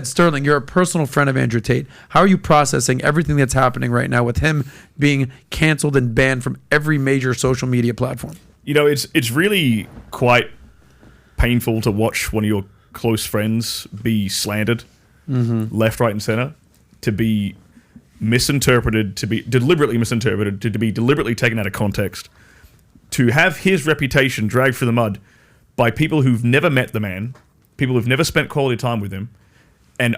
Sterling, you're a personal friend of Andrew Tate. How are you processing everything that's happening right now with him being canceled and banned from every major social media platform? You know, it's really quite painful to watch one of your close friends be slandered, left, right, and center, to be misinterpreted, to be deliberately misinterpreted, to be deliberately taken out of context, to have his reputation dragged through the mud by people who've never met the man, people who've never spent quality time with him. And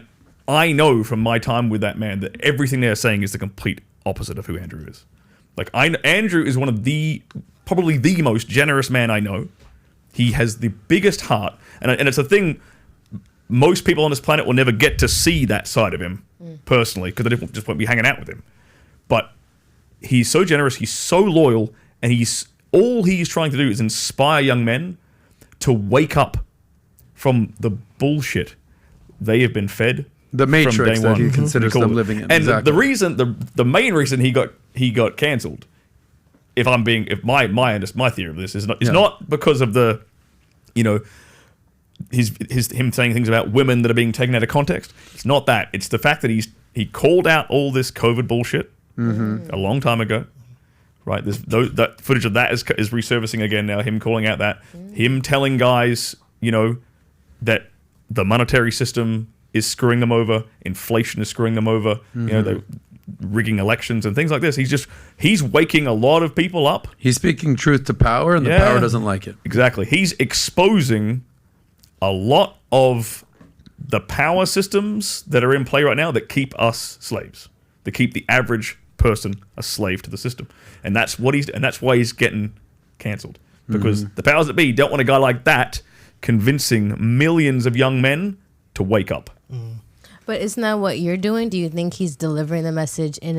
I know from my time with that man that everything they're saying is the complete opposite of who Andrew is. Like, Andrew is one of probably the most generous man I know. He has the biggest heart. And it's a thing, most people on this planet will never get to see that side of him personally, because they just won't be hanging out with him. But he's so generous, he's so loyal, and all he's trying to do is inspire young men to wake up from the bullshit they have been fed. The matrix that he considers them living in. And exactly. the main reason he got cancelled, my theory of this is not because of the, him saying things about women that are being taken out of context. It's not that. It's the fact that he called out all this COVID bullshit a long time ago. Right, that footage of that is resurfacing again now. Him calling out that, him telling guys, that the monetary system is screwing them over, inflation is screwing them over. They're rigging elections and things like this. He's waking a lot of people up. He's speaking truth to power, and the power doesn't like it. Exactly. He's exposing a lot of the power systems that are in play right now that keep us slaves, that keep the average person a slave to the system. And that's why he's getting cancelled, because the powers that be don't want a guy like that convincing millions of young men to wake up. But isn't that what you're doing? Do you think he's delivering the message in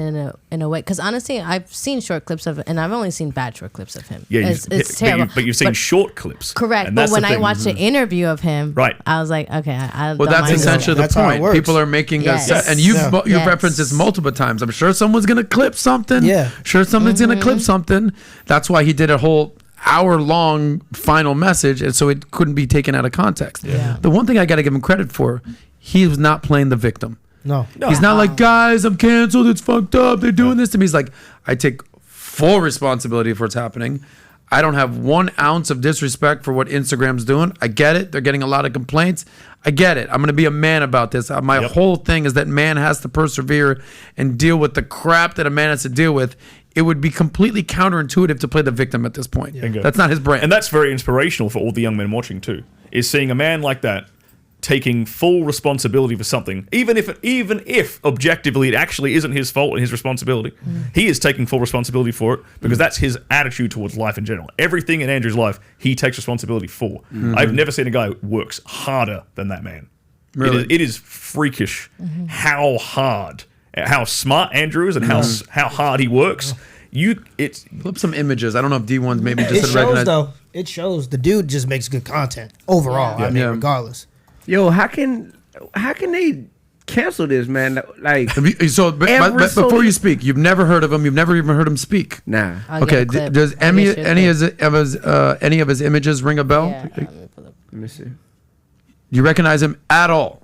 a way? Because honestly, I've seen short clips of it, and I've only seen bad short clips of him. Yeah, it's terrible. But you've seen short clips. Correct. But when I watched an interview of him, I was like, okay, well, that's essentially the point. People are making and you've referenced this multiple times. I'm sure someone's going to clip something. Yeah. Sure somebody's going to clip something. That's why he did a whole hour-long final message, and so it couldn't be taken out of context. Yeah. The one thing I got to give him credit for, he was not playing the victim. No. He's not like, guys, I'm canceled, it's fucked up, they're doing this to me. He's like, I take full responsibility for what's happening. I don't have 1 ounce of disrespect for what Instagram's doing. I get it. They're getting a lot of complaints. I get it. I'm going to be a man about this. My whole thing is that man has to persevere and deal with the crap that a man has to deal with. It would be completely counterintuitive to play the victim at this point. Yeah. That's not his brand. And that's very inspirational for all the young men watching too, is seeing a man like that taking full responsibility for something, even if objectively it actually isn't his fault and his responsibility. He is taking full responsibility for it because that's his attitude towards life in general. Everything in Andrew's life, he takes responsibility for. I've never seen a guy who works harder than that man. Really? It is freakish how hard, how smart Andrew is, and how hard he works. Flip some images. I don't know if D1's maybe just it shows though. It shows the dude just makes good content overall. I mean, regardless. Yo, how can they cancel this, man? Like, but before you speak, you've never heard of him. You've never even heard him speak. Nah. Okay. Does any of his images ring a bell? Yeah, let me see. You recognize him at all?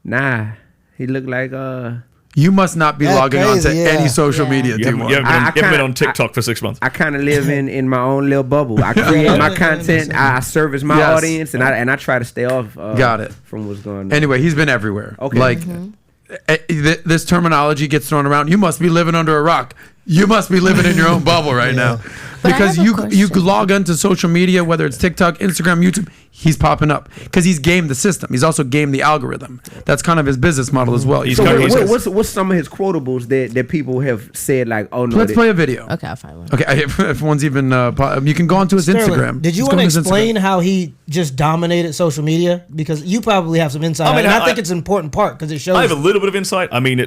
Nah. He looked like You must not be logging on to any social media. You haven't been on TikTok for 6 months. I kind of live in my own little bubble. I create my content. I service my audience, and I try to stay off. Got it. From what's going on. Anyway, he's been everywhere. Okay. Like this terminology gets thrown around. You must be living under a rock. You must be living in your own bubble right now, because you log onto social media, whether it's TikTok, Instagram, YouTube. He's popping up because he's gamed the system. He's also gamed the algorithm. That's kind of his business model as well. What's some of his quotables that people have said, like, oh no? Let's play a video. Okay, I'll find one. Okay, if one's even you can go onto his Instagram. Did you want to explain how he just dominated social media? Because you probably have some insight. I think it's an important part because it shows. I have a little bit of insight. I mean,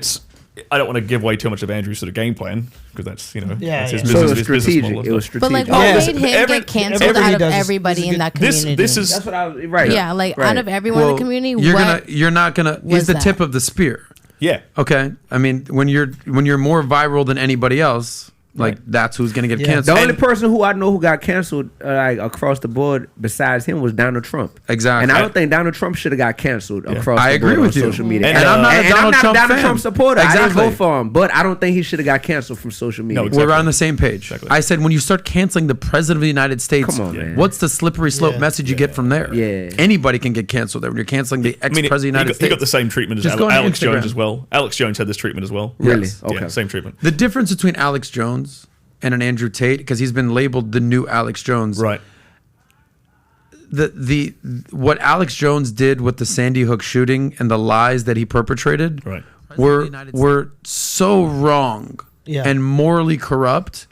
I don't want to give away too much of Andrew's sort of game plan because that's that's his business. So it was strategic. It was strategic. But like, what made him get canceled out of everybody in that community? That's what I was right. Yeah, like out of everyone in the community, you're not gonna. He's the tip of the spear. Yeah. Okay. I mean, when you're more viral than anybody else, Like that's who's gonna get The canceled. only person who I know who got canceled like across the board besides him was Donald Trump. Exactly. And I don't think Donald Trump should have got canceled across I the agree board with on you. social media. And I'm not a Donald Trump fan. Trump supporter. Exactly. I didn't vote for him, but I don't think he should have got canceled from social media. No, exactly. We're on the same page. Exactly. I said when you start canceling the president of the United States, Come on, man. what's the slippery slope message you get from there? Yeah. Anybody can get canceled there when you're canceling the ex-president of the United States. He got the same treatment as Just go on Alex Instagram. Jones as well. Alex Jones had this treatment as well. Really? Yes. Okay. Yeah, same treatment. The difference between Alex Jones and an Andrew Tate, because he's been labeled the new Alex Jones. Right. The what Alex Jones did with the Sandy Hook shooting and the lies that he perpetrated Right. were so wrong and morally corrupt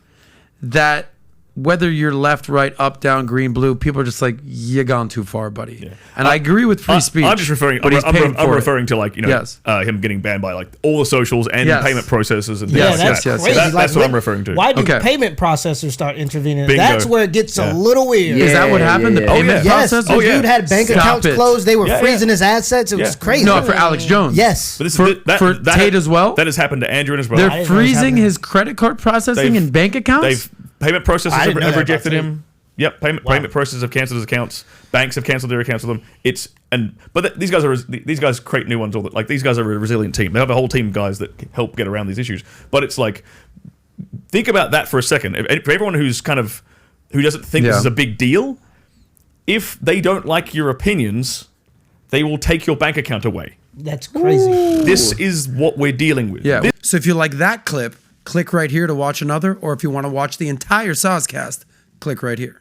that whether you're left, right, up, down, green, blue, people are just like, you gone too far, buddy. Yeah. And I agree with free speech. I'm just referring. But I'm referring to like him getting banned by like all the socials and payment processors and things Yeah, like that's that. crazy. That's what I'm referring to. Why do payment processors start intervening? Bingo. That's where it gets a little weird. Is that what happened? The payment Yes, processors? the dude had bank accounts closed. They were freezing his assets. It was crazy. No, for Alex Jones. Yes. But for Tate as well? That has happened to Andrew as well. They're freezing his credit card processing and bank accounts? Payment processors have rejected him. him. Yep, payment processors have cancelled his accounts. Banks have cancelled their accounts with them. These guys create new ones all like these guys are a resilient team. They have a whole team of guys that help get around these issues. But it's like, think about that for a second. For everyone who doesn't think this is a big deal, if they don't like your opinions, they will take your bank account away. That's crazy. This is what we're dealing with. Yeah. So if you like that clip, click right here to watch another, or if you want to watch the entire Soscast, click right here.